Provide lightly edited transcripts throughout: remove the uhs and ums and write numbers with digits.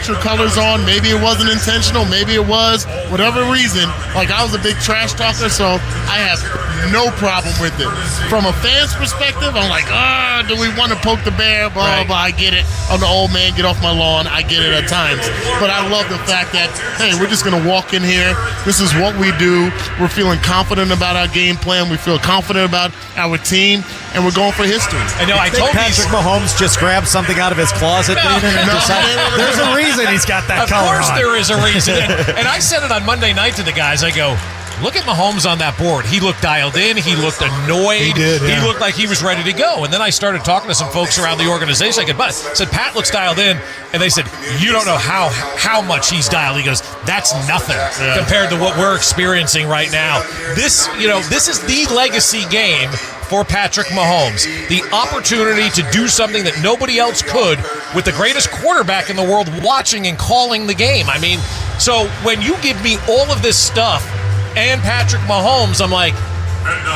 true colors on. Maybe it wasn't intentional. Maybe it was. Whatever reason, like I was a big trash talker, so I have no problem with it. From a fan's perspective, I'm like, do we want to poke the bear? Blah, blah, blah. I get it. I'm the old man. Get off my lawn. I get it at times. But I love the fact that, hey, we're just going to walk in here. This is what we do. We're feeling confident about our game plan. We feel confident about our team, and we're going for history. I told Patrick Mahomes just grabbed something out of his closet, there's a reason he's got that color on. Of course there is a reason. And I said it on Monday night to the guys. I go, look at Mahomes on that board. He looked dialed in. He looked annoyed. He did, yeah. He looked like he was ready to go. And then I started talking to some folks around the organization. I said, Pat looks dialed in. And they said, you don't know how much he's dialed. He goes, that's nothing compared to what we're experiencing right now. This is the legacy game for Patrick Mahomes. The opportunity to do something that nobody else could with the greatest quarterback in the world watching and calling the game. I mean, so when you give me all of this stuff and Patrick Mahomes, I'm like,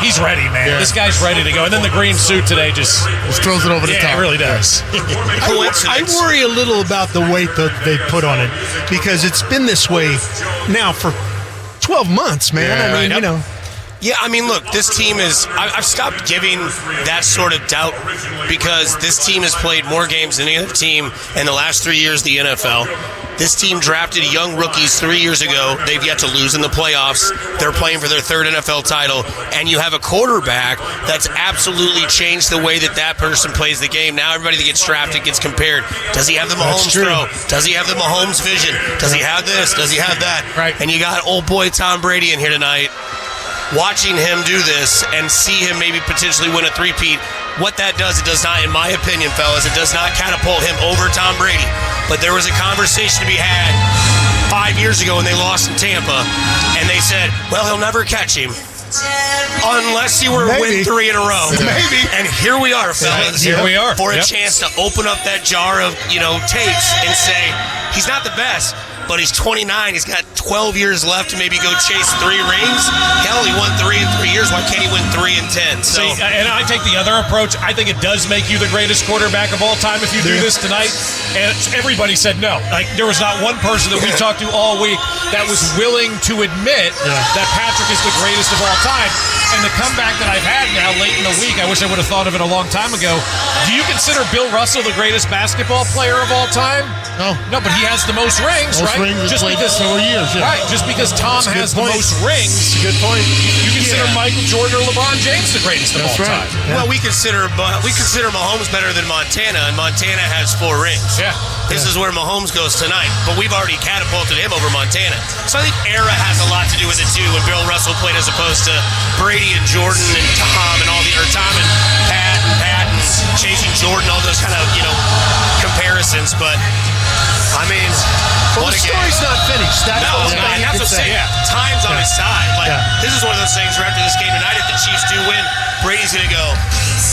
he's ready, man. Yeah. This guy's ready to go. And then the green suit today just throws it over the top. Yeah, it really does. I worry a little about the weight that they put on it because it's been this way now for 12 months, man. Yeah, I mean, Yeah, I mean, look, this team is... I've stopped giving that sort of doubt because this team has played more games than any other team in the last 3 years of the NFL. This team drafted young rookies 3 years ago. They've yet to lose in the playoffs. They're playing for their third NFL title. And you have a quarterback that's absolutely changed the way that person plays the game. Now everybody that gets drafted gets compared. Does he have the Mahomes throw? Does he have the Mahomes vision? Does he have this? Does he have that? Right. And you got old boy Tom Brady in here tonight. Watching him do this and see him maybe potentially win a three-peat, what that does, it does not, in my opinion, fellas, it does not catapult him over Tom Brady. But there was a conversation to be had 5 years ago when they lost in Tampa, and they said, well, he'll never catch him unless he were to win 3 in a row. Maybe. And here we are, fellas. Here we are. For a chance to open up that jar of, tapes and say, he's not the best, but he's 29. He's got 12 years left to maybe go chase 3 rings. Hell, he won 3 in 3 years. Why can't he win 3 in 10? So, see, and I take the other approach. I think it does make you the greatest quarterback of all time if you do this tonight. And everybody said no. Like, there was not one person that we talked to all week that was willing to admit that Patrick is the greatest of all time. And the comeback that I've had now late in the week, I wish I would have thought of it a long time ago. Do you consider Bill Russell the greatest basketball player of all time? No, but he has the most rings, right? Just because several years, right? Just because Tom has the most rings. Good point. You consider Michael Jordan or LeBron James the greatest of all time. Well, we consider Mahomes better than Montana, and Montana has 4 rings. Yeah. This is where Mahomes goes tonight, but we've already catapulted him over Montana. So I think era has a lot to do with it too. When Bill Russell played as opposed to Brady and Jordan and Tom and Tom and Pat and chasing Jordan, all those kind of comparisons. But I mean, the story's not finished. That's what I'm saying. Time's on his side. Like this is one of those things where after this game tonight, if the Chiefs do win, Brady's gonna go,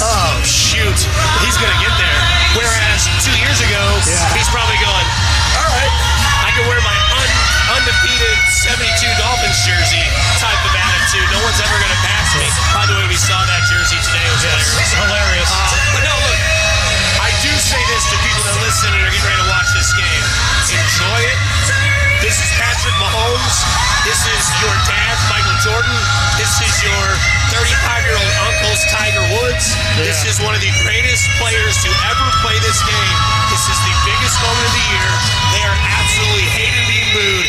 oh shoot, he's gonna get there. Whereas 2 years ago, he's probably going, all right, I can wear my undefeated 72 Dolphins jersey type of attitude. No one's ever gonna pass me. By the way, we saw that jersey today. It was hilarious. But no, look, I do say this to people that listen and are getting ready to watch this game. Enjoy it. This is Patrick Mahomes. This is your dad's Michael Jordan. This is your 35-year-old uncle's Tiger Woods. This is one of the greatest players to ever play this game. This is the biggest moment of the year. They are absolutely hated being booed.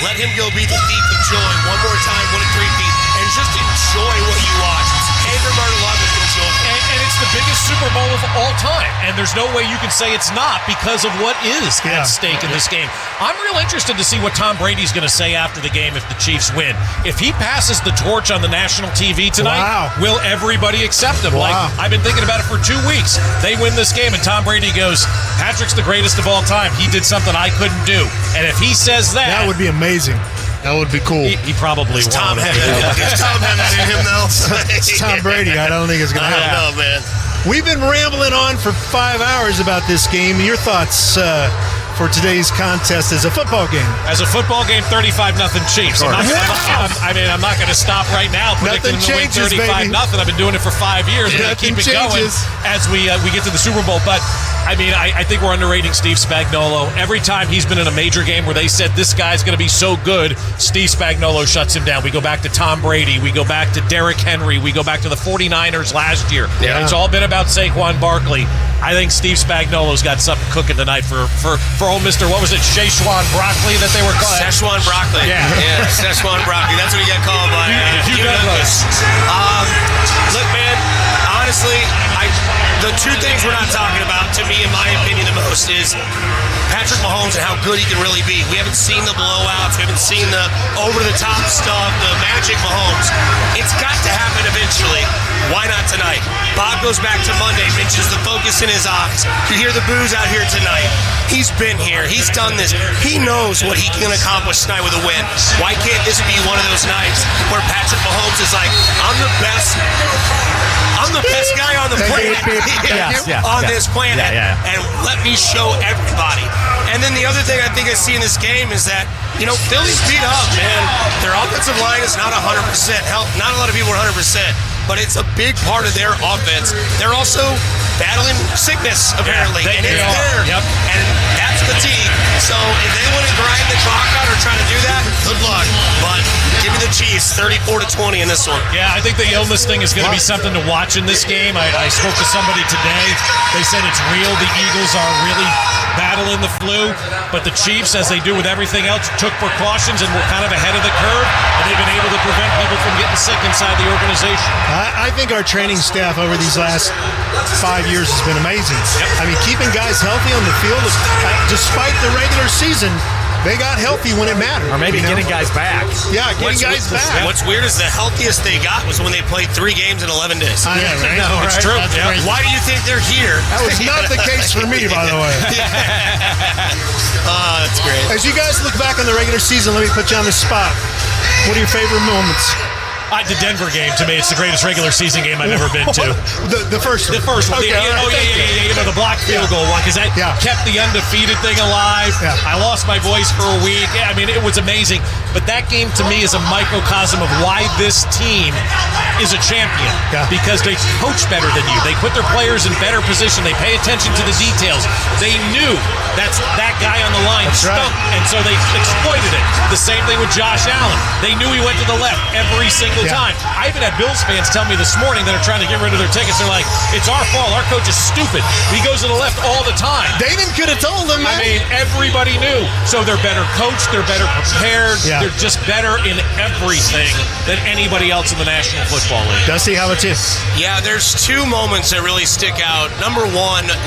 Let him go be the thief of joy one more time, win a three-peat, and just enjoy what you watch. Anger Murder Love is enjoy. And it's the biggest Super Bowl of all time. And there's no way you can say it's not because of what is at stake in this game. I'm real interested to see what Tom Brady's going to say after the game if the Chiefs win. If he passes the torch on the national TV tonight, will everybody accept him? Like, I've been thinking about it for 2 weeks. They win this game, and Tom Brady goes, Patrick's the greatest of all time. He did something I couldn't do. And if he says that... That would be amazing. That would be cool. He probably won't. Tom have that in him, though? It's Tom Brady. I don't think it's going to happen. I don't know, man. We've been rambling on for 5 hours about this game. Your thoughts for today's contest as a football game? As a football game, 35-0 Chiefs. I'm not going to stop right now predicting them to win 35-0. I've been doing it for 5 years. We're going to keep it going as we get to the Super Bowl. But I think we're underrating Steve Spagnuolo. Every time he's been in a major game where they said this guy's going to be so good, Steve Spagnuolo shuts him down. We go back to Tom Brady. We go back to Derrick Henry. We go back to the 49ers last year. Yeah. It's all been about Saquon Barkley. I think Steve Spagnuolo's got something cooking tonight for old Mr. What was it, Szechuan broccoli that they were called? Szechuan broccoli. Yeah. Szechuan broccoli. That's what he got called by Hugh Douglas. Look, man, honestly, the two things we're not talking about, to me, in my opinion, the most is Patrick Mahomes and how good he can really be. We haven't seen the blowouts. We haven't seen the over-the-top stuff, the magic Mahomes. It's got to happen eventually. Why not tonight? Bob goes back to Monday, mentions the focus in his eyes. You hear the boos out here tonight. He's been here. He's done this. He knows what he can accomplish tonight with a win. Why can't this be one of those nights where Patrick Mahomes is like, I'm the best guy on the planet. On this planet. And let me show everybody. And then the other thing I think I see in this game is that, Philly's beat up, man. Their offensive line is not 100%. Hell, not a lot of people are 100%. But it's a big part of their offense. They're also battling sickness, apparently. And it's there. Yep. And that's fatigue. So if they want to grind the clock out or try to do that, good luck. But give me the Chiefs, 34-20 in this one. Yeah, I think the illness thing is going to be something to watch in this game. I spoke to somebody today. They said it's real. The Eagles are really battling the flu. But the Chiefs, as they do with everything else, took precautions and were kind of ahead of the curve. And they've been able to prevent people from getting sick inside the organization. I think our training staff over these last 5 years has been amazing. Yep. I mean, keeping guys healthy on the field, despite the regular season, they got healthy when it mattered. Or maybe getting guys back. Yeah, getting guys back. What's weird is the healthiest they got was when they played 3 games in 11 days. I know, right? No, it's true. Yeah. Why do you think they're here? That was not the case for me, by the way. That's great. As you guys look back on the regular season, let me put you on the spot. What are your favorite moments? The Denver game, to me, it's the greatest regular season game I've ever been to. The first one. The first one. Okay, The block field goal one, because that kept the undefeated thing alive. Yeah. I lost my voice for a week. I mean, it was amazing. But that game, to me, is a microcosm of why this team is a champion. Yeah. Because they coach better than you. They put their players in better position. They pay attention to the details. They knew that guy on the line stunk, right. And so they exploited it. The same thing with Josh Allen. They knew he went to the left every single time. I even had Bills fans tell me this morning that are trying to get rid of their tickets. They're like, it's our fault. Our coach is stupid. He goes to the left all the time. David could have told them, man. I mean, everybody knew. So they're better coached. They're better prepared. Yeah. They're just better in everything than anybody else in the National Football League. Dusty, how about you? Yeah, there's 2 moments that really stick out. Number 1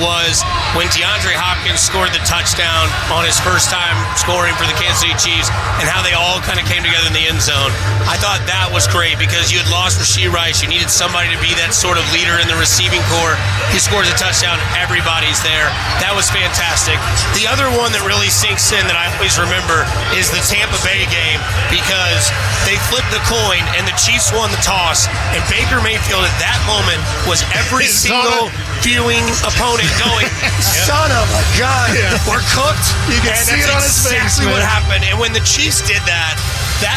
was when DeAndre Hopkins scored the touchdown on his first time scoring for the Kansas City Chiefs and how they all kind of came together in the end zone. I thought that was great because you had lost Rashee Rice. You needed somebody to be that sort of leader in the receiving corps. He scores a touchdown. Everybody's there. That was fantastic. The other one that really sinks in that I always remember is the Tampa Bay game because they flipped the coin and the Chiefs won the toss, and Baker Mayfield at that moment was every single viewing opponent going, son of a gun, we're cooked. You can see it on his face, exactly what man. happened. And when the Chiefs did that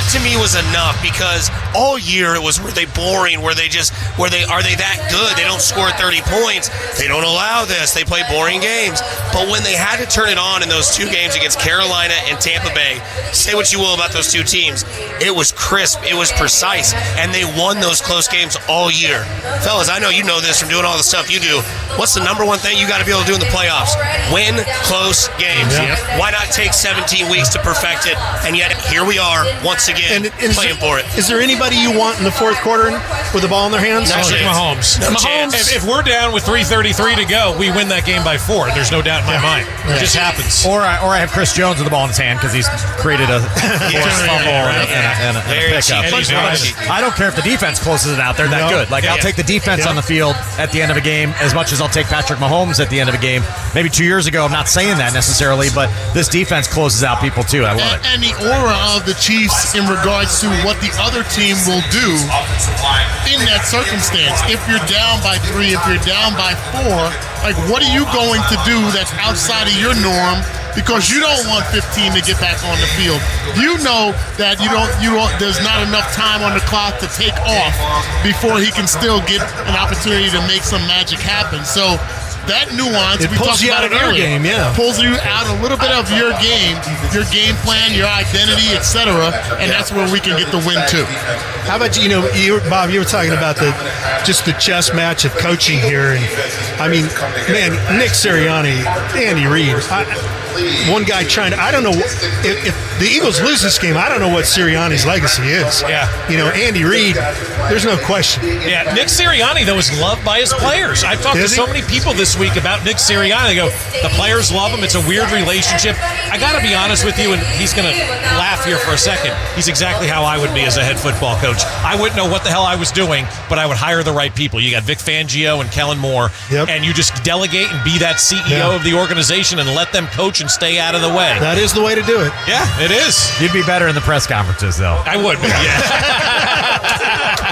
to me was enough because all year it was, were they boring? Are they that good? They don't score 30 points. They don't allow this. They play boring games. But when they had to turn it on in those 2 games against Carolina and Tampa Bay, say what you will about those 2 teams, it was crisp, it was precise, and they won those close games all year. Fellas, I know you know this from doing all the stuff you do. What's the number 1 thing you got to be able to do in the playoffs? Win close games. Yeah. Why not take 17 weeks to perfect it? And yet here we are once again playing for it. Is there anybody you want in the 4th quarter with the ball in their hands? Patrick Mahomes. No chance. If we're down with 3:33 to go, we win that game by 4. There's no doubt in my mind. It just happens. Or I have Chris Jones with the ball in his hand because he's created a forced fumble and a pickup. I don't care if the defense closes it out. They're that good. Like, I'll take the defense on the field at the end of a game as much as I'll take Patrick Mahomes at the end of a game. Maybe 2 years ago, I'm not saying that necessarily, but this defense closes out people too. I love it. And the aura of the Chiefs in regards to what the other team will do in that circumstance. If you're down by 3, if you're down by 4, like, what are you going to do that's outside of your norm? Because you don't want 15 to get back on the field. You know that you don't. There's not enough time on the clock to take off before he can still get an opportunity to make some magic happen. So that nuance. It pulls you out of your game, yeah. Pulls you out a little bit of your game plan, your identity, etc. And that's where we can get the win too. How about Bob? You were talking about the chess match of coaching here, and I mean, man, Nick Sirianni, Andy Reid. One guy I don't know if the Eagles lose this game. I don't know what Sirianni's legacy is. Yeah, Andy Reid. There's no question. Yeah, Nick Sirianni though is loved by his players. I've talked to so many people this week about Nick Sirianni. They go, the players love him. It's a weird relationship. I got to be honest with you, and he's going to laugh here for a second. He's exactly how I would be as a head football coach. I wouldn't know what the hell I was doing, but I would hire the right people. You got Vic Fangio and Kellen Moore, and you just delegate and be that CEO of the organization and let them coach and stay out of the way. That is the way to do it. Yeah, it is. You'd be better in the press conferences, though. I would.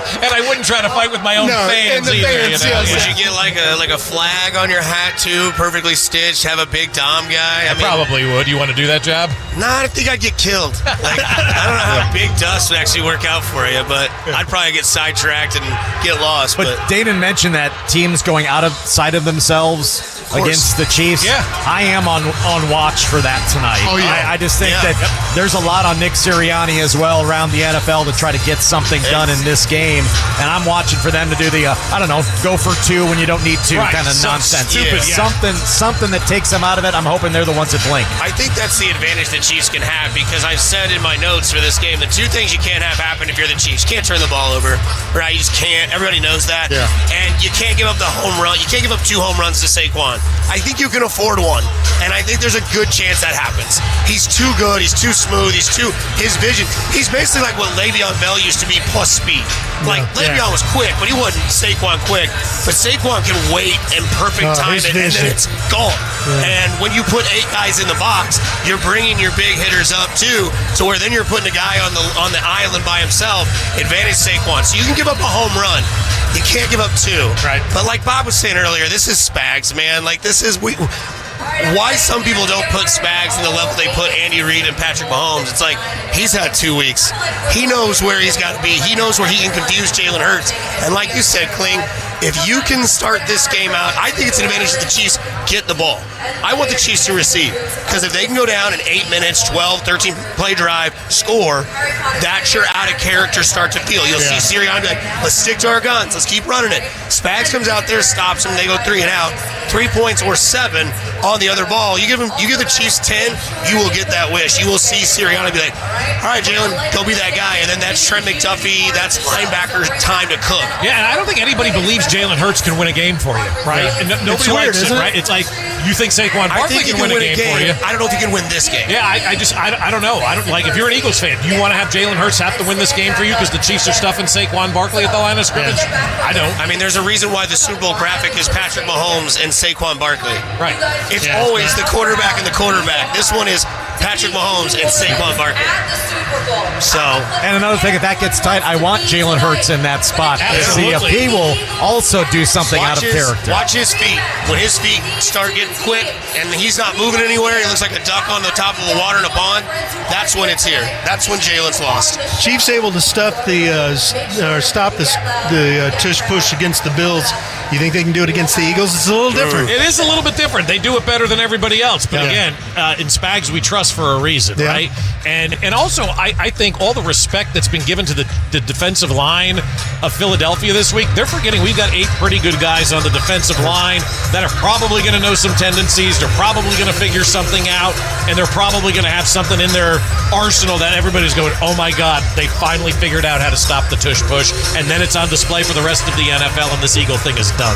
And I wouldn't try to fight with my own fans either. Would you get like a flag on your hat too, perfectly stitched? Have a big Dom guy? I probably would. You want to do that job? No, I think I'd get killed. Like, I don't know how big dust would actually work out for you, but I'd probably get sidetracked and get lost. But Danon mentioned that teams going outside of themselves against the Chiefs. Yeah. I am on watch for that tonight. Oh, yeah. I just think that there's a lot on Nick Sirianni as well around the NFL to try to get something done in this game. And I'm watching for them to do the, go for two when you don't need to kind of nonsense. Something that takes them out of it. I'm hoping they're the ones that blink. I think that's the advantage the Chiefs can have, because I've said in my notes for this game, the two things you can't have happen if you're the Chiefs. You can't turn the ball over, right? You just can't. Everybody knows that. Yeah. And you can't give up the home run. You can't give up 2 home runs to Saquon. I think you can afford one, and I think there's a good chance that happens. He's too good. He's too smooth. His vision. He's basically like what Le'Veon Bell used to be plus speed. Like, Le'Veon was quick, but he wasn't Saquon quick. But Saquon can wait and perfect time it, and then it's gone. Yeah. And when you put 8 guys in the box, you're bringing your big hitters up too, to where then you're putting a guy on the island by himself. Advantage Saquon. So you can give up a home run. You can't give up 2. Right. But like Bob was saying earlier, this is Spags, man. Like, this is why some people don't put Spags in the level they put Andy Reid and Patrick Mahomes. It's like, he's had 2 weeks. He knows where he's got to be. He knows where he can confuse Jalen Hurts. And like you said, Kling, if you can start this game out, I think it's an advantage that the Chiefs get the ball. I want the Chiefs to receive, because if they can go down in 8 minutes, 12, 13 play drive, score, that's your out of character start to feel. You'll see Sirianni be like, let's stick to our guns. Let's keep running it. Spags comes out there, stops them. They go 3 and out. 3 points or 7 on the other ball. You give the Chiefs 10, you will get that wish. You will see Sirianni be like, all right, Jalen, go be that guy. And then that's Trent McDuffie. That's linebacker time to cook. Yeah, and I don't think anybody believes Jalen Hurts can win a game for you, right? And nobody likes it, right? It's like, you think Saquon Barkley can win a game for you. I don't know if he can win this game. Yeah, I don't know. I don't, like, if you're an Eagles fan, do you want to have Jalen Hurts have to win this game for you because the Chiefs are stuffing Saquon Barkley at the line of scrimmage? I don't. I mean, there's a reason why the Super Bowl graphic is Patrick Mahomes and Saquon Barkley. Right. It's always the quarterback and the quarterback. This one is Patrick Mahomes and Saquon Barkley. So, and another thing, if that gets tight, I want Jalen Hurts in that spot. See if he will also do something out of character. Watch his feet. When his feet start getting quick and he's not moving anywhere, he looks like a duck on the top of the water in a pond. That's when it's here. That's when Jalen's lost. Chiefs able to stop the tush push against the Bills. You think they can do it against the Eagles? It's a little different. It is a little bit different. They do it better than everybody else. But again, in Spags, we trust for a reason, right? And also, I think all the respect that's been given to the defensive line of Philadelphia this week, they're forgetting we've got 8 pretty good guys on the defensive line that are probably going to know some tendencies. They're probably going to figure something out, and they're probably going to have something in their arsenal that everybody's going, oh my God, they finally figured out how to stop the tush push, and then it's on display for the rest of the NFL, and this Eagle thing is done.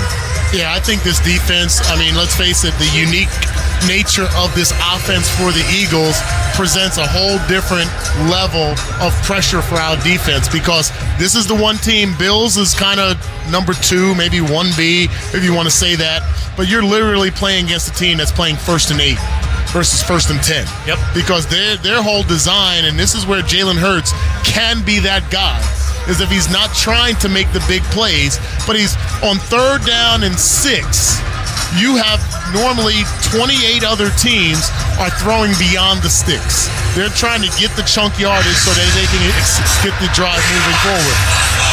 Yeah, I think this defense, I mean, let's face it, the unique nature of this offense for the Eagles presents a whole different level of pressure for our defense, because this is the one team, Bills is kind of number 2, maybe 1B, if you want to say that, but you're literally playing against a team that's playing 1st and 8 versus 1st and 10. Yep. Because their whole design, and this is where Jalen Hurts can be that guy, is if he's not trying to make the big plays, but he's on 3rd down and 6, you have normally 28 other teams are throwing beyond the sticks. They're trying to get the chunk yardage so that they can get the drive moving forward.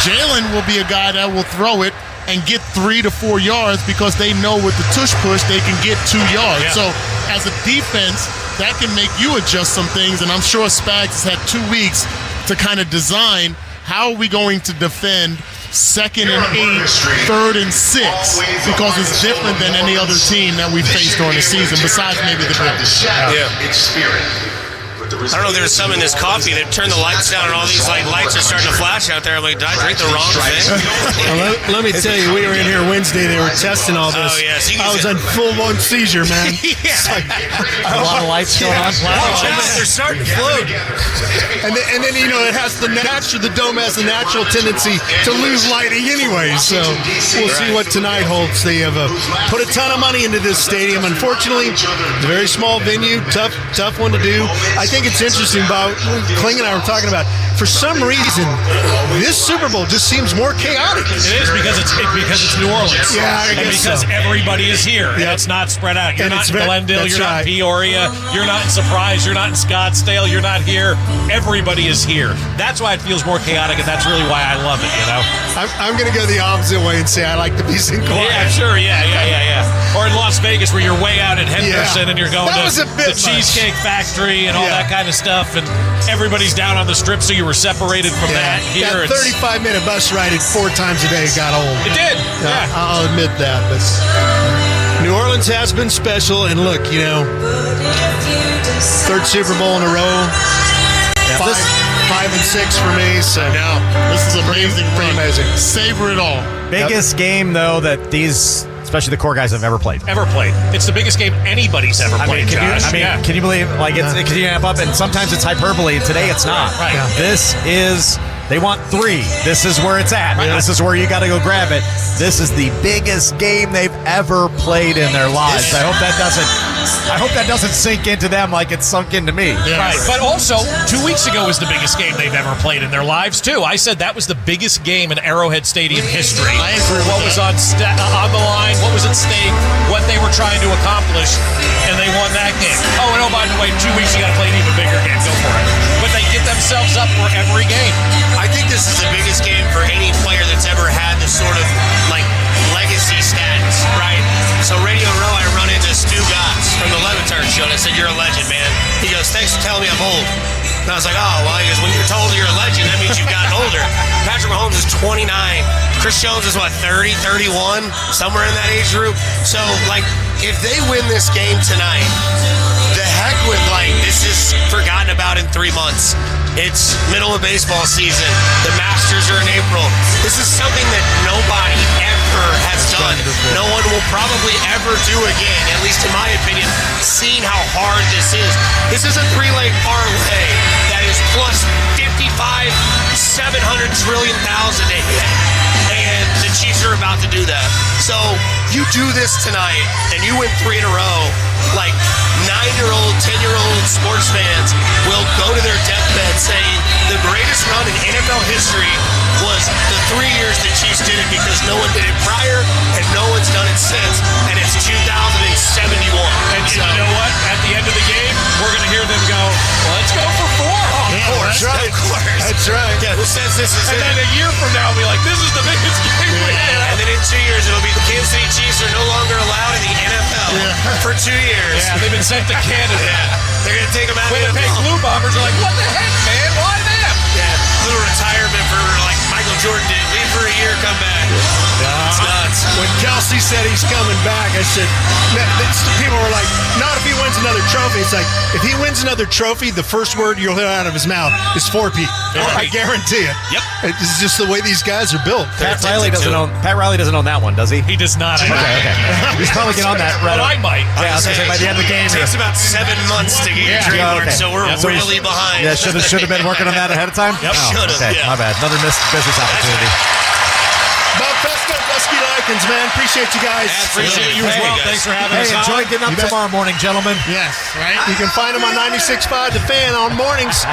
Jalen will be a guy that will throw it and get 3 to 4 yards because they know with the tush push they can get 2 yards. Yeah. So as a defense, that can make you adjust some things, and I'm sure Spags has had 2 weeks to kind of design how are we going to defend 2nd and 8, 3rd and 6, because it's different than any other team that we faced during the season, besides maybe the Bills. I don't know, there's some in this coffee that turned the lights down and all these lights are starting to flash out there. I'm like, did I drink the wrong thing? Well, let me tell you, we were in here Wednesday. They were testing all this. Oh, yes. I was on full-blown seizure, man. It's like, A lot of lights going on. They're starting to float. and then it has the dome has the natural tendency to lose lighting anyway. So we'll see what tonight holds. They have put a ton of money into this stadium. Unfortunately, it's a very small venue, tough one to do. I think it's interesting, Bob. Kling and I were talking about. For some reason, this Super Bowl just seems more chaotic. It is because it's New Orleans. Yeah, I and guess because so. everybody is here. And it's not spread out. You're And not it's in Glendale. that's You're not right. in Peoria. You're not in Surprise. You're not in Scottsdale. You're not here. Everybody is here. That's why it feels more chaotic, and that's really why I love it. I'm going to go the opposite way and say I like the peace and quiet. Yeah, sure. Yeah. Or in Las Vegas, where you're way out at Henderson and you're going That to was a bit the Cheesecake Factory and all Yeah. that kind of stuff, and everybody's down on the strip, so you were separated from that. Here, that it's 35-minute bus ride 4 times a day got old. It did. Yeah. I'll admit that. But New Orleans has been special, and look, 3rd Super Bowl in a row. 5 and 6 for me. So Now, this is amazing. pretty run. amazing. Savor it all. Biggest game, though, that these, especially the core guys, have ever played. Ever played. It's the biggest game anybody's ever played, Josh. Can you believe, can you amp up? And sometimes it's hyperbole, and today it's not. Right. Yeah. This is, they want 3. This is where it's at. Right. This is where you got to go grab it. This is the biggest game they've ever played in their lives. I hope that doesn't sink into them like it's sunk into me. Yeah. Right, but also 2 weeks ago was the biggest game they've ever played in their lives too. I said that was the biggest game in Arrowhead Stadium history. I agree with what that. was on the line, what was at stake, what they were trying to accomplish, and they won that game. Oh, and by the way, 2 weeks you got to play an even bigger game. Go for it. But they get themselves up for every game. I think this is the biggest game for any player that's ever had this sort of legacy status, right? So Radio Row, I run into Stu Gotts from the Levitard show, and I said, "You're a legend, man." He goes, "Thanks for telling me I'm old." And I was like, "Oh, well," he goes, "when you're told you're a legend, that means you've gotten older." Patrick Mahomes is 29. Chris Jones is 30, 31, somewhere in that age group. So, if they win this game tonight, the heck with this is forgotten about in 3 months. It's middle of baseball season. The Masters are in April. This is something that nobody ever has done. No one will probably ever do again, at least in my opinion, seeing how hard this is. This is a 3-leg parlay that is plus 55, 700 trillion thousand to hit. And the Chiefs are about to do that. So you do this tonight and you win 3 in a row, 9-year-old, 10-year-old sports fans will go to their deathbed saying the greatest run in NFL history was the 3 years the Chiefs did it because no one did it prior and no one's done it since, and it's 2071. And you know what? At the end of the game, we're going to hear them go, "Let's go for 4." Of course. That's right. Yeah, who says this is And it? then a year from now, we'll be like, "This is the biggest game we had." And then in 2 years, it'll be the Kansas City Chiefs are no longer allowed in the NFL for 2 years. Yeah, they've been sent to Canada. They're going to take them out of the Winnipeg NFL. Blue Bombers are like, "What the heck, man? Why them?" Yeah, little retirement for Michael Jordan did. Leave for a year, come back. It's nuts. When Kelsey said he's coming back, I said, people were like, not if he wins another trophy. It's like, if he wins another trophy, the first word you'll hear out of his mouth is 4-P. I guarantee it. Yep. It's just the way these guys are built. Pat Riley doesn't own that one, does he? He does not. Okay. He's probably getting on that But I might. Yeah, I was going to say, by the end of the game. It takes about 7 months to get your trademark, okay. so we're really behind. Yeah, should have been working on that ahead of time? Yep. Should've, Okay, yeah. my bad. Another missed business opportunity. Bob Fesco, Dusky Likens, man. Appreciate you guys. Appreciate you as well. Thanks for having us Hey, on. enjoy getting up tomorrow morning, gentlemen. Yes, right? You can find them on 96.5 The Fan on mornings.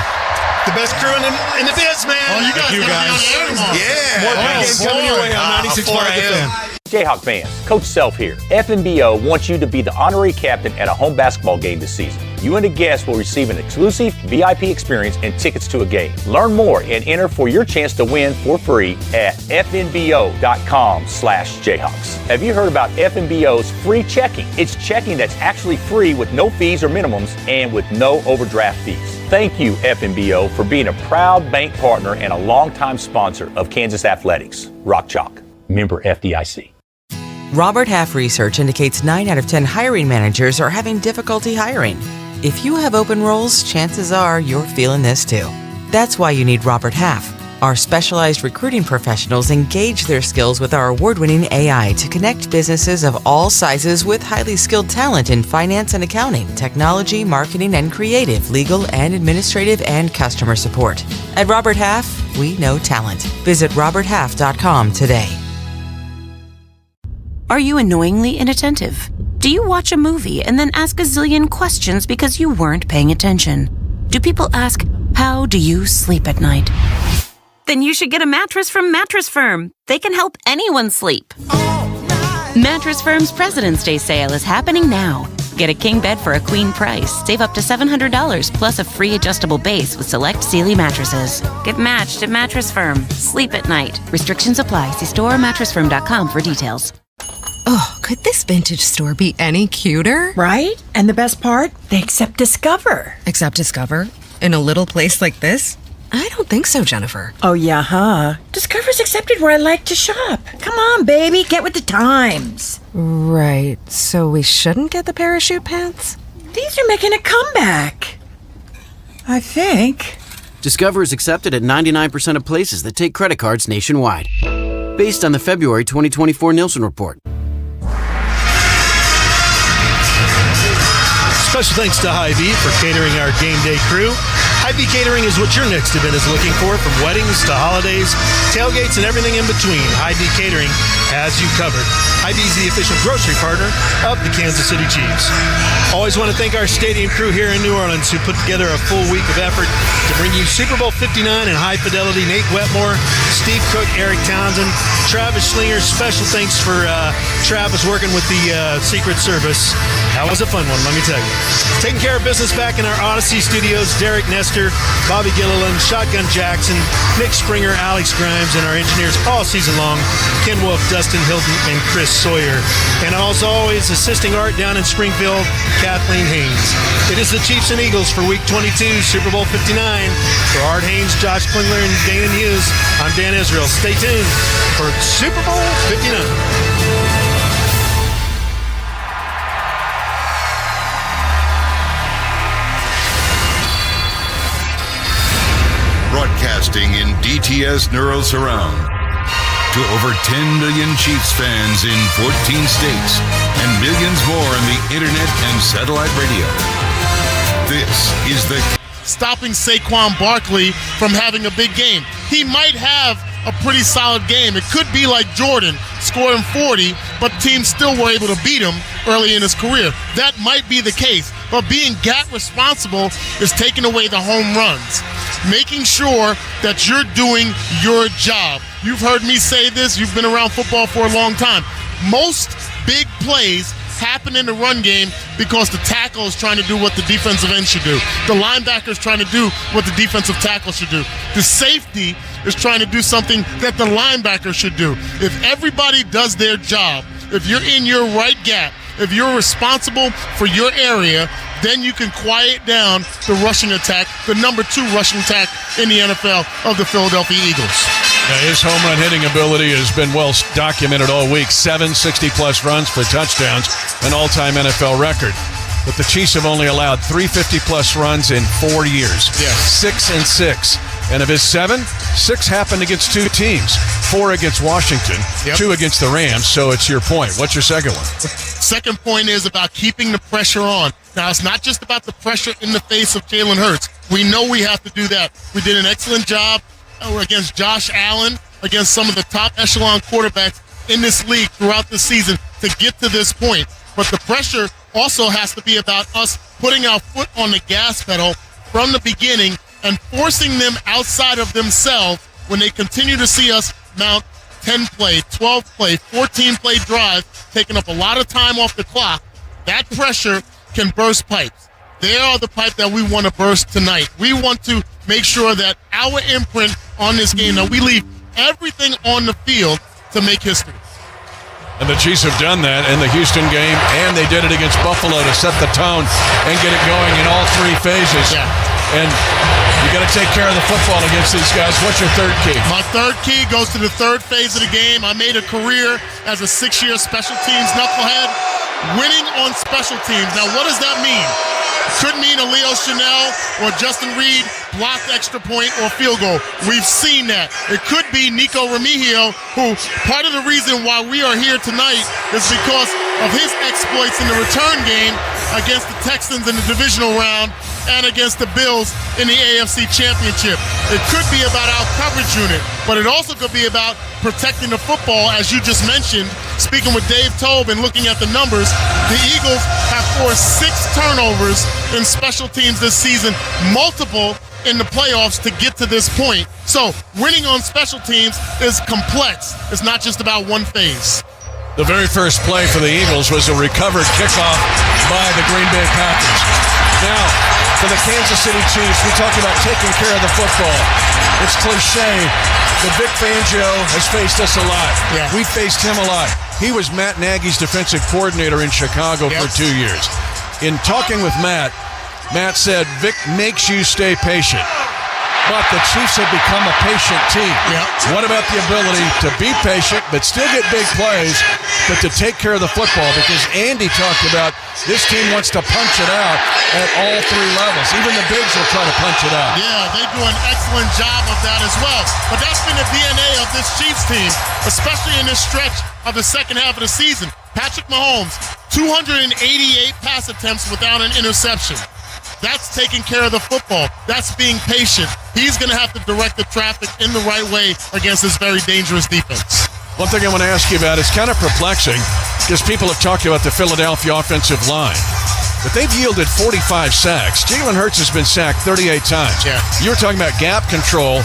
The best crew in the biz, man. Oh, you guys you gotta guys. be on the air tomorrow. Yeah. More pregame coming your way on 96.5 The Fan. Jayhawk fans, Coach Self here. FNBO wants you to be the honorary captain at a home basketball game this season. you and a guest will receive an exclusive VIP experience and tickets to a game. Learn more and enter for your chance to win for free at fnbo.com/Jayhawks. Have you heard about FNBO's free checking? It's checking that's actually free with no fees or minimums and with no overdraft fees. Thank you, FNBO, for being a proud bank partner and a longtime sponsor of Kansas Athletics. Rock Chalk. Member FDIC. Robert Half research indicates 9 out of 10 hiring managers are having difficulty hiring. If you have open roles, chances are you're feeling this too. That's why you need Robert Half. Our specialized recruiting professionals engage their skills with our award-winning AI to connect businesses of all sizes with highly skilled talent in finance and accounting, technology, marketing and creative, legal and administrative, and customer support. At Robert Half, we know talent. Visit roberthalf.com today. Are you annoyingly inattentive? Do you watch a movie and then ask a zillion questions because you weren't paying attention? Do people ask, how do you sleep at night? Then you should get a mattress from Mattress Firm. They can help anyone sleep. Mattress Firm's President's Day sale is happening now. Get a king bed for a queen price. Save up to $700 plus a free adjustable base with select Sealy mattresses. Get matched at Mattress Firm. Sleep at night. Restrictions apply. See store or mattressfirm.com for details. Oh, could this vintage store be any cuter? Right? And the best part? They accept Discover. Accept Discover? In a little place like this? I don't think so, Jennifer. Oh, yeah, huh? Discover's accepted where I like to shop. Come on, baby, get with the times. Right, so we shouldn't get the parachute pants? These are making a comeback. I think. Discover is accepted at 99% of places that take credit cards nationwide. Based on the February 2024 Nielsen report. Special thanks to Hy-Vee for catering our game day crew. Hy-Vee Catering is what your next event is looking for, from weddings to holidays, tailgates, and everything in between. Hy-Vee Catering has you covered. Hy-Vee is the official grocery partner of the Kansas City Chiefs. Always want to thank our stadium crew here in New Orleans who put together a full week of effort to bring you Super Bowl 59 in high fidelity. Nate Wetmore, Steve Cook, Eric Townsend, Travis Schlinger. Special thanks for Travis working with the Secret Service. That was a fun one, let me tell you. Taking care of business back in our Odyssey studios, Derek Nestor, Bobby Gilliland, Shotgun Jackson, Nick Springer, Alex Grimes, and our engineers all season long, Ken Wolf, Dustin Hilton, and Chris Sawyer. And as always, assisting Art down in Springfield, Kathleen Haynes. It is the Chiefs and Eagles for Week 22, Super Bowl 59. For Art Haynes, Josh Klingler, and Dana Hughes, I'm Dan Israel. Stay tuned for Super Bowl 59. Broadcasting in DTS Neuro Surround to over 10 million Chiefs fans in 14 states and millions more on the internet and satellite radio. This is the stopping Saquon Barkley from having a big game. He might have a pretty solid game. It could be like Jordan, scoring 40, but teams still were able to beat him early in his career. That might be the case, but being GAT responsible is taking away the home runs. Making sure that you're doing your job. You've heard me say this. You've been around football for a long time. Most big plays happen in the run game because the tackle is trying to do what the defensive end should do. The linebacker is trying to do what the defensive tackle should do. The safety is trying to do something that the linebacker should do. If everybody does their job, if you're in your right gap, if you're responsible for your area, then you can quiet down the rushing attack, the number 2 rushing attack in the NFL of the Philadelphia Eagles. Now, his home run hitting ability has been well documented all week. 7 60-plus runs for touchdowns, an all-time NFL record. But the Chiefs have only allowed 3 50-plus runs in 4 years. Yes. 6 and 6. And of his 7, 6 happened against 2 teams. 4 against Washington, 2 against the Rams. So it's your point. What's your second one? Second point is about keeping the pressure on. Now, it's not just about the pressure in the face of Jalen Hurts. We know we have to do that. We did an excellent job against Josh Allen, against some of the top echelon quarterbacks in this league throughout the season to get to this point. But the pressure also has to be about us putting our foot on the gas pedal from the beginning and forcing them outside of themselves when they continue to see us mount 10-play, 12-play, 14-play drive, taking up a lot of time off the clock. That pressure can burst pipes. they are the pipe that we want to burst tonight. We want to make sure that our imprint on this game, that we leave everything on the field to make history. And the Chiefs have done that in the Houston game, and they did it against Buffalo to set the tone and get it going in all three phases. Yeah. And you got to take care of the football against these guys. What's your third key? My third key goes to the third phase of the game. I made a career as a 6-year special teams knucklehead, winning on special teams. Now, what does that mean? Could mean a Leo Chanel or Justin Reed blocked extra point or field goal. We've seen that. It could be Nico Remigio, who part of the reason why we are here tonight is because of his exploits in the return game against the Texans in the divisional round and against the Bills in the AFC Championship. It could be about our coverage unit, but it also could be about protecting the football, as you just mentioned. Speaking with Dave Tobe and looking at the numbers, the Eagles have forced 6 turnovers in special teams this season, multiple in the playoffs to get to this point. So winning on special teams is complex. It's not just about one phase. The very first play for the Eagles was a recovered kickoff by the Green Bay Packers. Now, for the Kansas City Chiefs, we talk about taking care of the football. It's cliche, but Vic Fangio has faced us a lot. Yeah. We faced him a lot. He was Matt Nagy's defensive coordinator in Chicago for 2 years. In talking with Matt said, Vic makes you stay patient. But the Chiefs have become a patient team. Yep. What about the ability to be patient, but still get big plays, but to take care of the football? Because Andy talked about this team wants to punch it out at all 3 levels. Even the bigs will try to punch it out. Yeah, they do an excellent job of that as well. But that's been the DNA of this Chiefs team, especially in this stretch of the second half of the season. Patrick Mahomes, 288 pass attempts without an interception. That's taking care of the football. That's being patient. He's going to have to direct the traffic in the right way against this very dangerous defense. One thing I want to ask you about is kind of perplexing because people have talked about the Philadelphia offensive line. But they've yielded 45 sacks. Jalen Hurts has been sacked 38 times. Yeah. You were talking about gap control,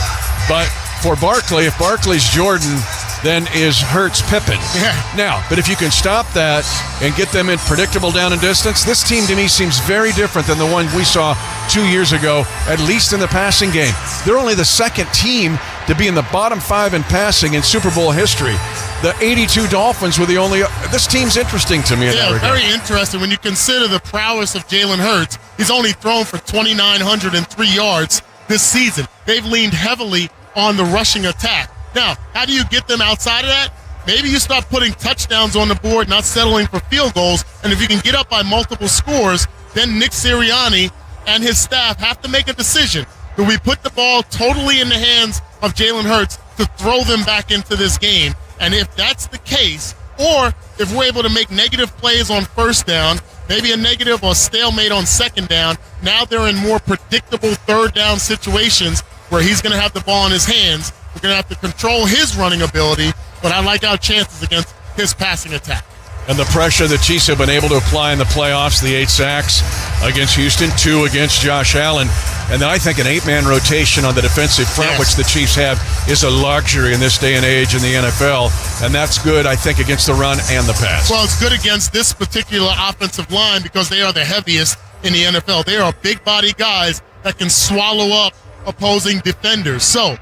but for Barkley, if Barkley's Jordan, then is Hurts Pippen. Yeah. Now, but if you can stop that and get them in predictable down and distance, this team to me seems very different than the one we saw 2 years ago, at least in the passing game. They're only the second team to be in the bottom 5 in passing in Super Bowl history. The 82 Dolphins were the only. This team's interesting to me in that regard. Very interesting when you consider the prowess of Jalen Hurts. He's only thrown for 2,903 yards this season. They've leaned heavily on the rushing attack. Now, how do you get them outside of that? Maybe you start putting touchdowns on the board, not settling for field goals. And if you can get up by multiple scores, then Nick Sirianni and his staff have to make a decision. Do we put the ball totally in the hands of Jalen Hurts to throw them back into this game? And if that's the case, or if we're able to make negative plays on first down, maybe a negative or stalemate on second down, now they're in more predictable third down situations where he's going to have the ball in his hands. We're going to have to control his running ability, but I like our chances against his passing attack. And the pressure the Chiefs have been able to apply in the playoffs, the 8 sacks against Houston, 2 against Josh Allen. And then I think an 8-man rotation on the defensive front, which the Chiefs have, is a luxury in this day and age in the NFL. And that's good, I think, against the run and the pass. Well, it's good against this particular offensive line because they are the heaviest in the NFL. They are big body guys that can swallow up opposing defenders. So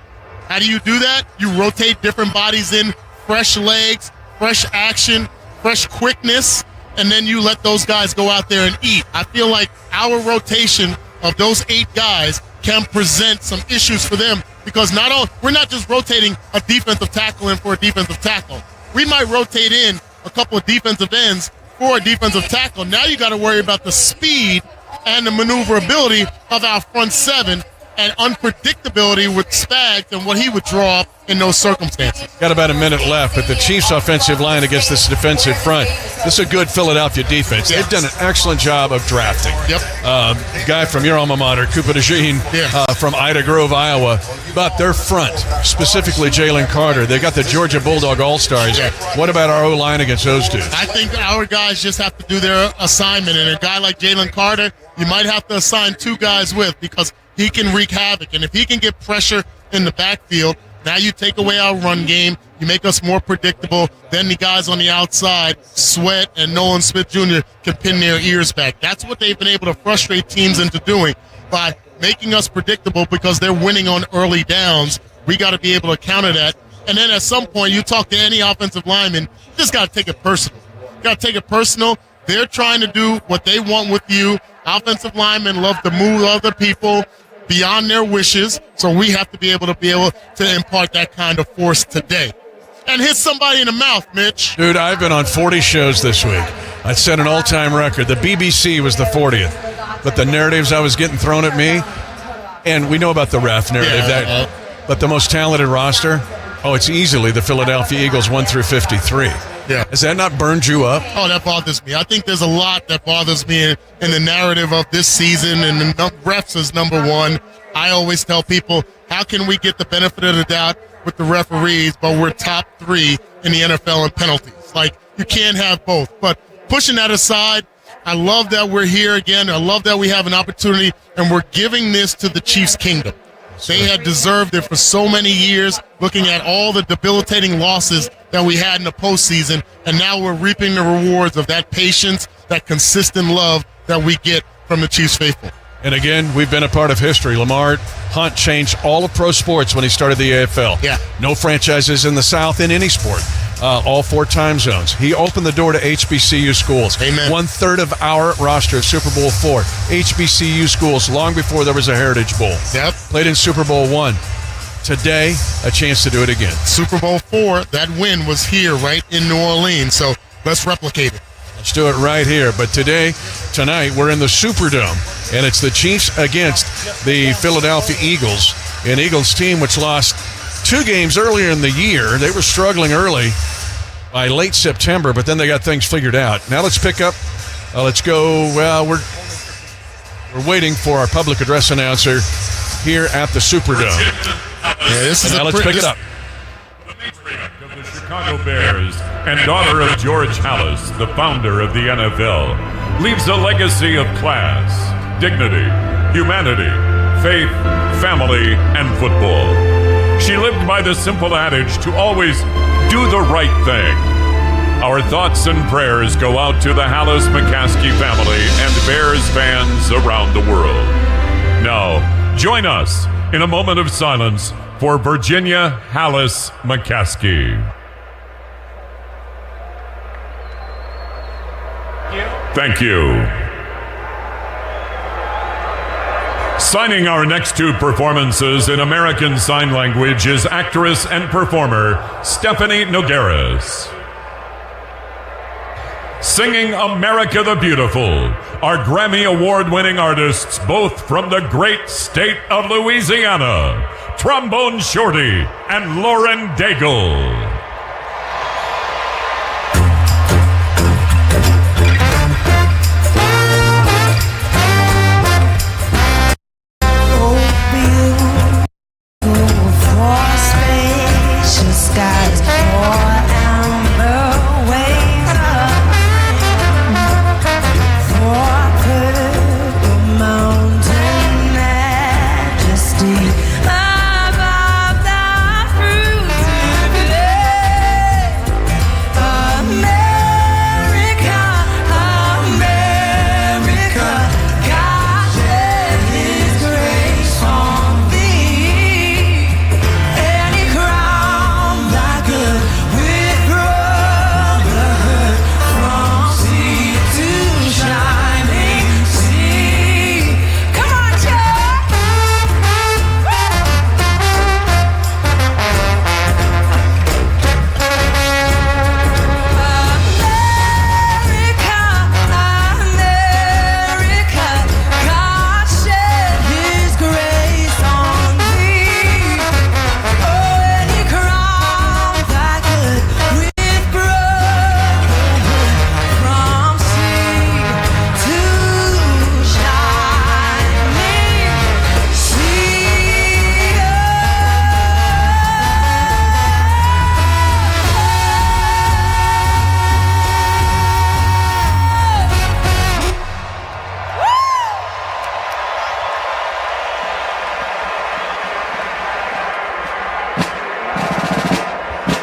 how do you do that? You rotate different bodies in, fresh legs, fresh action, fresh quickness, and then you let those guys go out there and eat. I feel like our rotation of those 8 guys can present some issues for them because we're not just rotating a defensive tackle in for a defensive tackle. We might rotate in a couple of defensive ends for a defensive tackle. Now you got to worry about the speed and the maneuverability of our front 7 and unpredictability with Spags and what he would draw up in those circumstances. Got about a minute left, but the Chiefs' offensive line against this defensive front, this is a good Philadelphia defense. Yes. They've done an excellent job of drafting. Yep. Guy from your alma mater, Cooper DeJean, from Ida Grove, Iowa. But their front, specifically Jalen Carter, they got the Georgia Bulldog All-Stars. Yeah. What about our O-line against those dudes? I think our guys just have to do their assignment, and a guy like Jalen Carter, you might have to assign 2 guys with because he can wreak havoc. And if he can get pressure in the backfield, now you take away our run game. You make us more predictable. Then the guys on the outside, Sweat and Nolan Smith Jr., can pin their ears back. That's what they've been able to frustrate teams into doing by making us predictable because they're winning on early downs. We got to be able to counter that. And then at some point, you talk to any offensive lineman, you just got to take it personal. You got to take it personal. They're trying to do what they want with you. Offensive linemen love to move other people beyond their wishes, so we have to be able to impart that kind of force today. And hit somebody in the mouth, Mitch. Dude, I've been on 40 shows this week. I set an all-time record. The BBC was the 40th. But the narratives I was getting thrown at me, and we know about the ref narrative, but the most talented roster, it's easily the Philadelphia Eagles 1 through 53. Yeah. Has that not burned you up? Oh, that bothers me. I think there's a lot that bothers me in the narrative of this season, and the refs is number one. I always tell people, how can we get the benefit of the doubt with the referees, but we're top 3 in the NFL in penalties? Like, you can't have both. But pushing that aside, I love that we're here again. I love that we have an opportunity, and we're giving this to the Chiefs' kingdom. They had deserved it for so many years, looking at all the debilitating losses that we had in the postseason, and now we're reaping the rewards of that patience, that consistent love that we get from the Chiefs faithful. And again, we've been a part of history. Lamar Hunt changed all of pro sports when he started the AFL. Yeah. No franchises in the South in any sport. All 4 time zones. He opened the door to HBCU schools. Amen. 1/3 of our roster of Super Bowl 4. HBCU schools long before there was a Heritage Bowl. Yep. Played in Super Bowl 1. Today, a chance to do it again. Super Bowl 4, that win was here right in New Orleans, so let's replicate it. Let's do it right here. But tonight, we're in the Superdome, and it's the Chiefs against the Philadelphia Eagles, an Eagles team which lost 2 games earlier in the year. They were struggling early by late September, but then they got things figured out. Now let's pick up. Let's go. Well, we're waiting for our public address announcer here at the Superdome. Yeah, let's pick it up. Of the Chicago Bears and daughter of George Halas, the founder of the NFL, leaves a legacy of class, dignity, humanity, faith, family, and football. She lived by the simple adage to always do the right thing. Our thoughts and prayers go out to the Halas McCaskey family and Bears fans around the world. Now, join us in a moment of silence for Virginia Halas McCaskey. Thank you. Signing our next 2 performances in American Sign Language is actress and performer Stephanie Nogueras. Singing America the Beautiful are Grammy Award-winning artists, both from the great state of Louisiana, Trombone Shorty and Lauren Daigle. Above the fruits of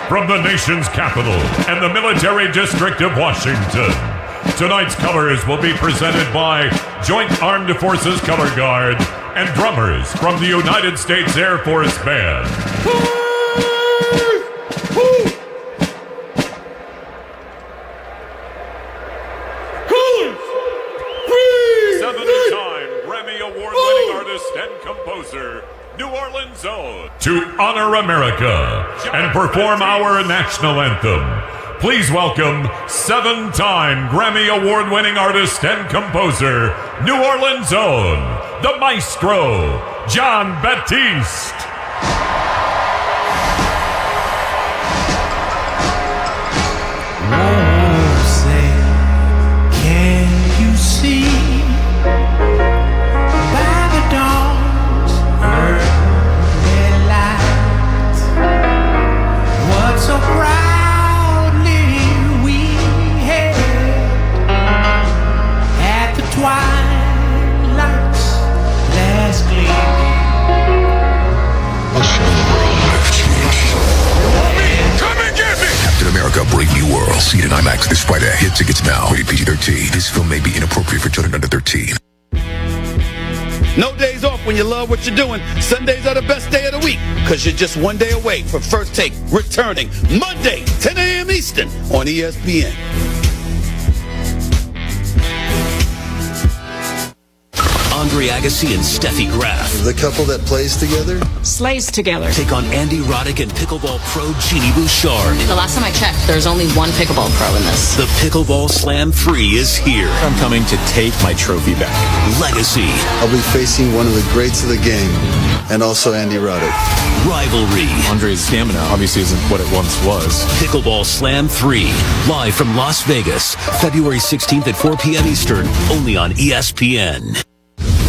from the nation's capital and the military district of Washington. Tonight's colors will be presented by Joint Armed Forces Color Guard and drummers from the United States Air Force Band. 7-time Grammy Award-winning artist and composer, New Orleans Zone, to honor America and perform our national anthem. Please welcome 7-time Grammy Award-winning artist and composer, New Orleans Zone, the maestro, John Batiste. Brave New World. See it in IMAX this Friday. Get tickets now. Rated PG-13. This film may be inappropriate for children under 13. No days off when you love what you're doing. Sundays are the best day of the week because you're just one day away from First Take returning Monday, 10 a.m. Eastern on ESPN. Andre Agassi and Steffi Graf. The couple that plays together? Slays together. Take on Andy Roddick and pickleball pro Jeannie Bouchard. The last time I checked, there's only one pickleball pro in this. The Pickleball Slam 3 is here. I'm coming to take my trophy back. Legacy. I'll be facing one of the greats of the game, and also Andy Roddick. Rivalry. Andre's stamina obviously isn't what it once was. Pickleball Slam 3. Live from Las Vegas. February 16th at 4 p.m. Eastern. Only on ESPN.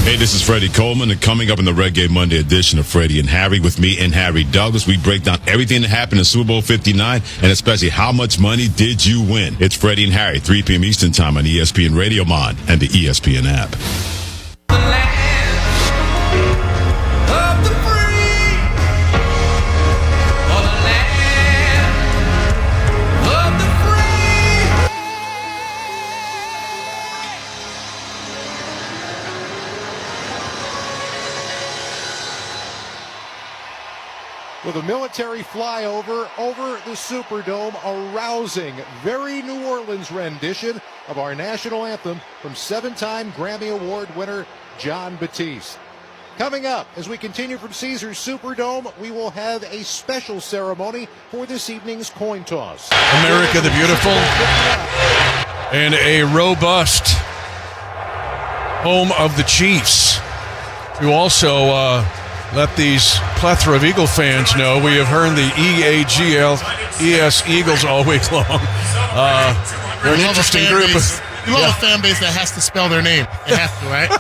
Hey, this is Freddie Coleman, and coming up in the Reggae Monday edition of Freddie and Harry with me and Harry Douglas, we break down everything that happened in Super Bowl 59, and especially how much money did you win? It's Freddie and Harry, 3 p.m. Eastern Time on ESPN Radio Mon and the ESPN app. With a military flyover over the Superdome, a rousing, very New Orleans rendition of our national anthem from 7-time Grammy Award winner John Batiste. Coming up, as we continue from Caesars Superdome, we will have a special ceremony for this evening's coin toss. America the Beautiful, and a robust home of the Chiefs, who also let these plethora of Eagle fans know we have heard the EAGLES Eagles all week long. They're an interesting group. You love a fan base that has to spell their name. They have to, right?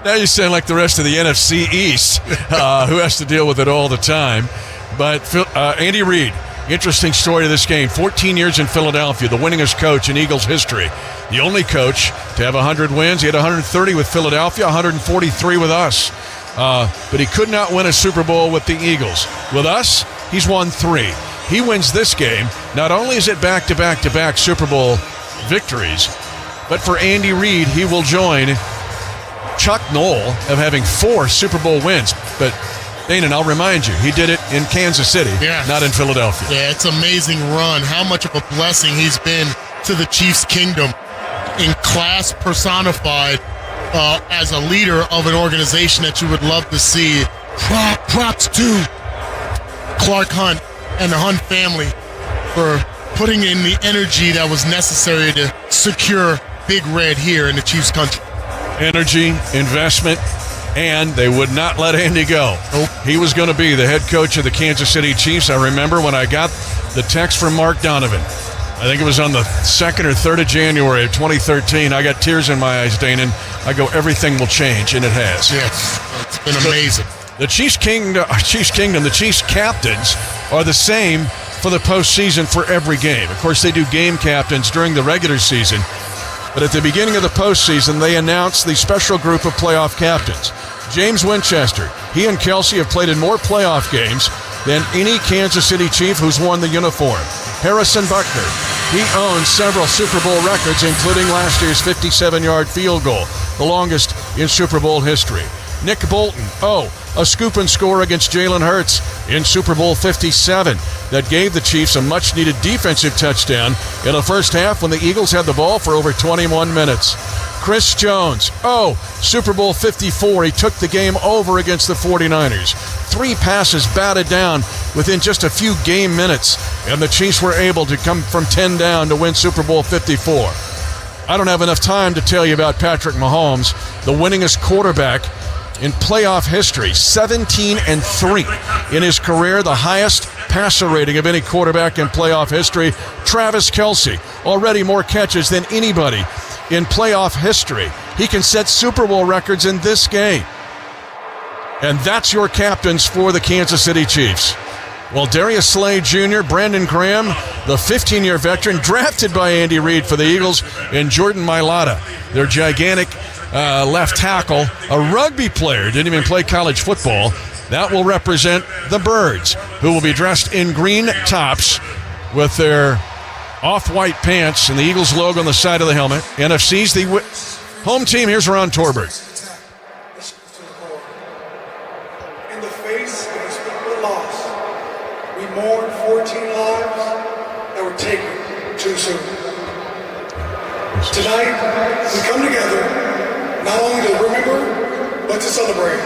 Now you sound like the rest of the NFC East, who has to deal with it all the time. But Andy Reid, interesting story of this game. 14 years in Philadelphia, the winningest coach in Eagles history. The only coach to have 100 wins. He had 130 with Philadelphia, 143 with us. But he could not win a Super Bowl with the Eagles. With us, he's won 3. He wins this game. Not only is it back-to-back-to-back Super Bowl victories, but for Andy Reid, he will join Chuck Noll of having 4 Super Bowl wins. But Dana, I'll remind you, he did it in Kansas City, not in Philadelphia. Yeah, it's an amazing run. How much of a blessing he's been to the Chiefs' kingdom in class personified as a leader of an organization that you would love to see. Props to Clark Hunt and the Hunt family for putting in the energy that was necessary to secure Big Red here in the Chiefs' country. Energy, investment, and they would not let Andy go. Nope. He was going to be the head coach of the Kansas City Chiefs. I remember when I got the text from Mark Donovan. I think it was on the 2nd or 3rd of January of 2013. I got tears in my eyes, Dana. I go, everything will change, and it has. Yes, it's been amazing. The Chiefs Kingdom, the Chiefs captains are the same for the postseason for every game. Of course, they do game captains during the regular season. But at the beginning of the postseason, they announced the special group of playoff captains. James Winchester, he and Kelsey have played in more playoff games than any Kansas City Chief who's worn the uniform. Harrison Buckner. He owns several Super Bowl records, including last year's 57-yard field goal, the longest in Super Bowl history. Nick Bolton, a scoop and score against Jalen Hurts in Super Bowl 57 that gave the Chiefs a much-needed defensive touchdown in the first half when the Eagles had the ball for over 21 minutes. Chris Jones, Super Bowl 54, he took the game over against the 49ers. 3 passes batted down within just a few game minutes, and the Chiefs were able to come from 10 down to win Super Bowl 54. I don't have enough time to tell you about Patrick Mahomes, the winningest quarterback in playoff history, 17-3 in his career, the highest passer rating of any quarterback in playoff history. Travis Kelce, already more catches than anybody in playoff history. He can set Super Bowl records in this game. And that's your captains for the Kansas City Chiefs. Well, Darius Slay Jr., Brandon Graham, the 15-year veteran, drafted by Andy Reid for the Eagles, and Jordan Mailata, their gigantic left tackle, a rugby player, didn't even play college football. That will represent the Birds, who will be dressed in green tops with their off-white pants and the Eagles logo on the side of the helmet. NFC's the home team. Here's Ron Torbert. In the face of unspeakable loss, we mourn 14 lives that were taken too soon. Tonight, we come together not only to remember, but to celebrate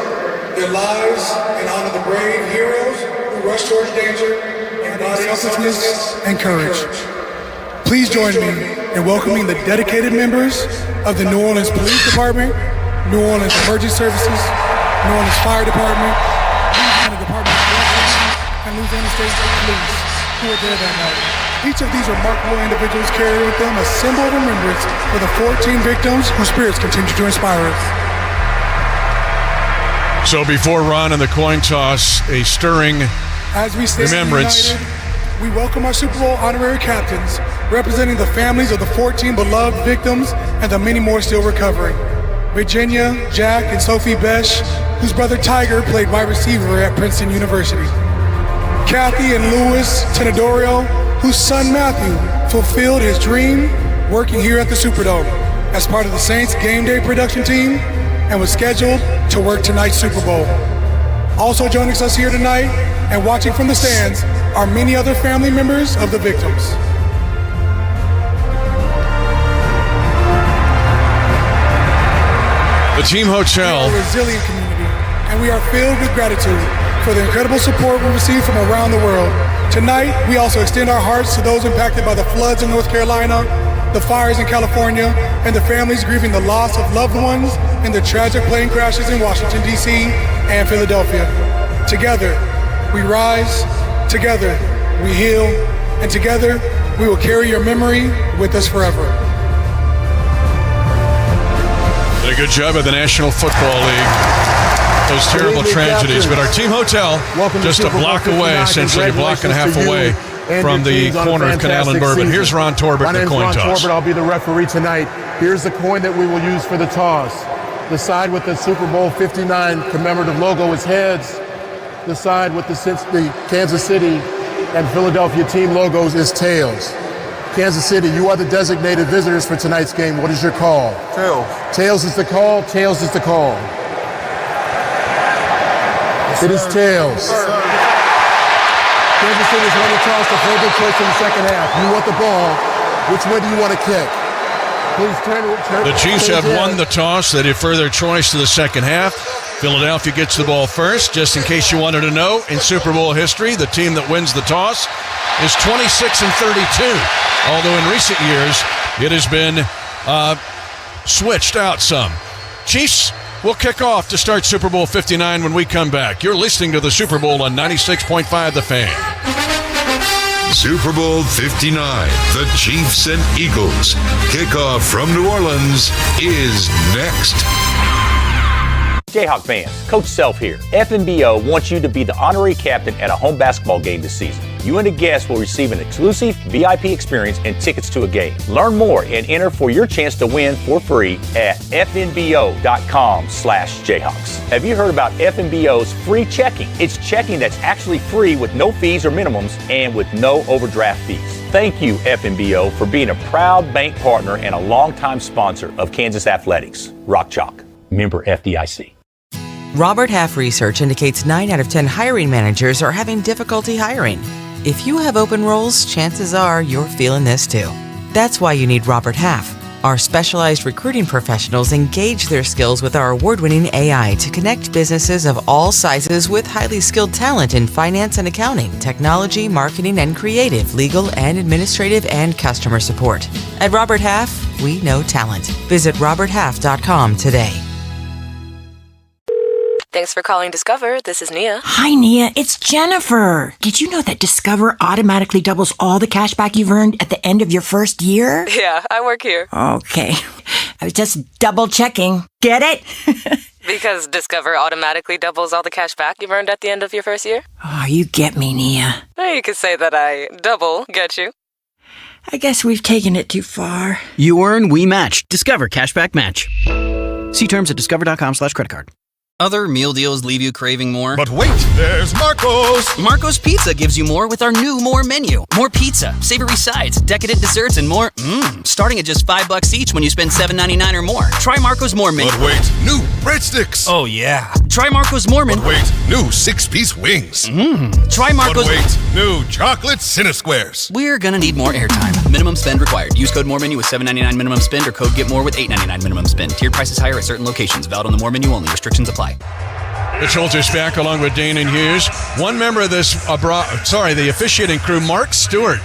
their lives and honor the brave heroes who rush towards danger and selflessness and courage. Please join me in welcoming the dedicated members of the New Orleans Police Department, New Orleans Emergency Services, New Orleans Fire Department, Louisiana Department of Corrections, and Louisiana State Police who were there that night. Each of these remarkable individuals carry with them a symbol of remembrance for the 14 victims whose spirits continue to inspire us. So before Ron and the coin toss, a stirring remembrance. United, we welcome our Super Bowl honorary captains, representing the families of the 14 beloved victims and the many more still recovering. Virginia, Jack, and Sophie Besh, whose brother Tiger played wide receiver at Princeton University. Kathy and Louis Tenedorio, whose son Matthew fulfilled his dream working here at the Superdome as part of the Saints game day production team and was scheduled to work tonight's Super Bowl. Also joining us here tonight and watching from the stands are many other family members of the victims. The Team Hotel. We are a resilient community, and we are filled with gratitude for the incredible support we receive from around the world. Tonight, we also extend our hearts to those impacted by the floods in North Carolina, the fires in California, and the families grieving the loss of loved ones in the tragic plane crashes in Washington, D.C. and Philadelphia. Together, we rise, together, we heal, and together, we will carry your memory with us forever. Did a good job at the National Football League. Those terrible tragedies, but our Team Hotel just a block away, essentially a block and a half away from the corner of Canal and Bourbon. Here's Ron Torbert, the coin toss. I'll be the referee tonight. Here's the coin that we will use for the toss. The side with the Super Bowl 59 commemorative logo is heads. The side with the Kansas City and Philadelphia team logos is tails. Kansas City, you are the designated visitors for tonight's game. What is your call? Tails. Tails is the call. Tails is the call. It is tails. Kansas City is going to toss the further choice in the second half. You want the ball. Which way do you want to kick? Please turn it. The Chiefs have won the toss. They defer their choice to the second half. Philadelphia gets the ball first. Just in case you wanted to know, in Super Bowl history, the team that wins the toss is 26-32. Although in recent years, it has been switched out some. Chiefs will kick off to start Super Bowl 59 when we come back. You're listening to the Super Bowl on 96.5 The Fan. Super Bowl 59, the Chiefs and Eagles. Kickoff from New Orleans is next. Jayhawk fans, Coach Self here. FNBO wants you to be the honorary captain at a home basketball game this season. You and a guest will receive an exclusive VIP experience and tickets to a game. Learn more and enter for your chance to win for free at fnbo.com/Jayhawks. Have you heard about FNBO's free checking? It's checking that's actually free with no fees or minimums and with no overdraft fees. Thank you, FNBO, for being a proud bank partner and a longtime sponsor of Kansas Athletics. Rock Chalk. Member FDIC. Robert Half research indicates 9 out of 10 hiring managers are having difficulty hiring. If you have open roles, chances are you're feeling this too. That's why you need Robert Half. Our specialized recruiting professionals engage their skills with our award-winning AI to connect businesses of all sizes with highly skilled talent in finance and accounting, technology, marketing and creative, legal and administrative, and customer support. At Robert Half, we know talent. Visit roberthalf.com today. Thanks for calling Discover. This is Nia. Hi, Nia. It's Jennifer. Did you know that Discover automatically doubles all the cash back you've earned at the end of your first year? Yeah, I work here. Okay. I was just double checking. Get it? Because Discover automatically doubles all the cash back you've earned at the end of your first year? Oh, you get me, Nia. You could say that I double get you. I guess we've taken it too far. You earn, we match. Discover Cashback Match. See terms at discover.com/creditcard. Other meal deals leave you craving more. But wait, there's Marco's! Marco's Pizza gives you more with our new More menu. More pizza, savory sides, decadent desserts, and more. Starting at just $5 each when you spend $7.99 or more. Try Marco's More menu. But wait, new breadsticks! Oh yeah. Try Marco's More menu. But wait, new 6-piece wings. Try Marco's. But wait, new chocolate Cinnasquares. We're gonna need more airtime. Minimum spend required. Use code More menu with $7.99 minimum spend or code Get More with $8.99 minimum spend. Tiered prices higher at certain locations. Valid on the More menu only. Restrictions apply. Rich Holter's back along with Dane and Hughes. One member of this, the officiating crew, Mark Stewart,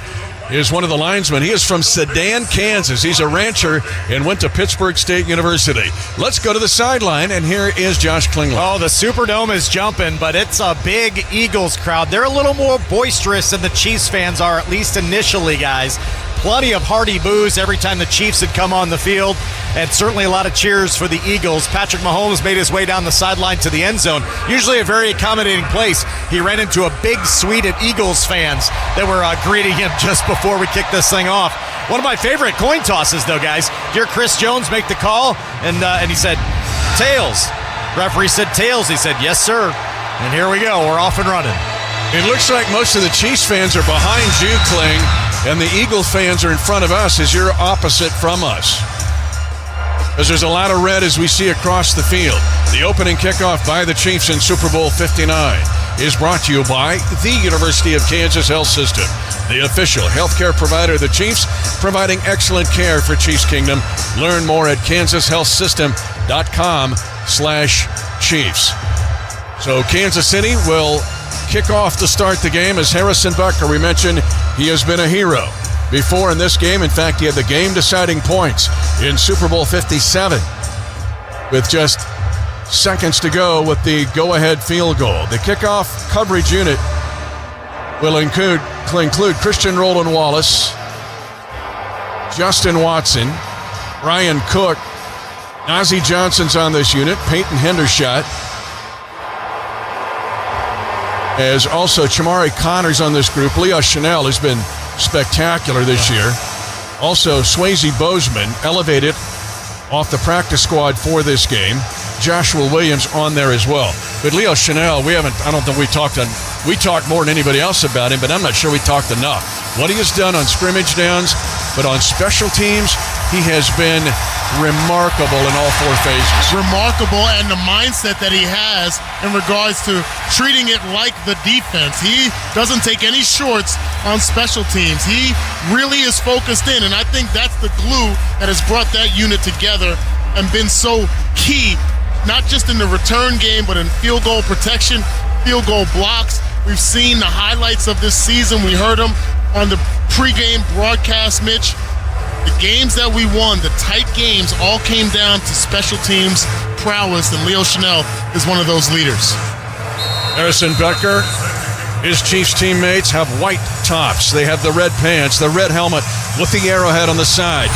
is one of the linesmen. He is from Sedan, Kansas. He's a rancher and went to Pittsburgh State University. Let's go to the sideline, and here is Josh Klingler. Oh, the Superdome is jumping, but it's a big Eagles crowd. They're a little more boisterous than the Chiefs fans are, at least initially, guys. Plenty of hearty boos every time the Chiefs had come on the field, and certainly a lot of cheers for the Eagles. Patrick Mahomes made his way down the sideline to the end zone. Usually a very accommodating place. He ran into a big suite of Eagles fans that were greeting him just before we kicked this thing off. One of my favorite coin tosses, though, guys. Dear Chris Jones make the call, and he said, tails. Referee said tails. He said, yes, sir. And here we go. We're off and running. It looks like most of the Chiefs fans are behind you, Kling, and the Eagle fans are in front of us as you're opposite from us. Because there's a lot of red as we see across the field. The opening kickoff by the Chiefs in Super Bowl 59 is brought to you by the University of Kansas Health System, the official healthcare provider of the Chiefs, providing excellent care for Chiefs Kingdom. Learn more at kansashealthsystem.com/Chiefs. So Kansas City will kick off to start the game as Harrison Butker, we mentioned, he has been a hero before in this game. In fact, he had the game-deciding points in Super Bowl 57 with just seconds to go with the go-ahead field goal. The kickoff coverage unit will include Christian Roland Wallace, Justin Watson, Ryan Cook, Nazeeh Johnson's on this unit, Peyton Hendershot, as also Chamari Connor's on this group. Leo Chanel has been spectacular this year. Also, Swayze Bozeman elevated off the practice squad for this game. Joshua Williams on there as well. But Leo Chanel, I don't think we talked more than anybody else about him, but I'm not sure we talked enough. What he has done on scrimmage downs, but on special teams, he has been remarkable in all four phases. Remarkable, and the mindset that he has in regards to treating it like the defense. He doesn't take any shorts on special teams. He really is focused in, and I think that's the glue that has brought that unit together and been so key, not just in the return game, but in field goal protection, field goal blocks. We've seen the highlights of this season. We heard him on the pregame broadcast, Mitch. The games that we won, the tight games, all came down to special teams prowess, and Leo Chanel is one of those leaders. Harrison Butker, his Chiefs teammates have white tops. They have the red pants, the red helmet with the arrowhead on the side.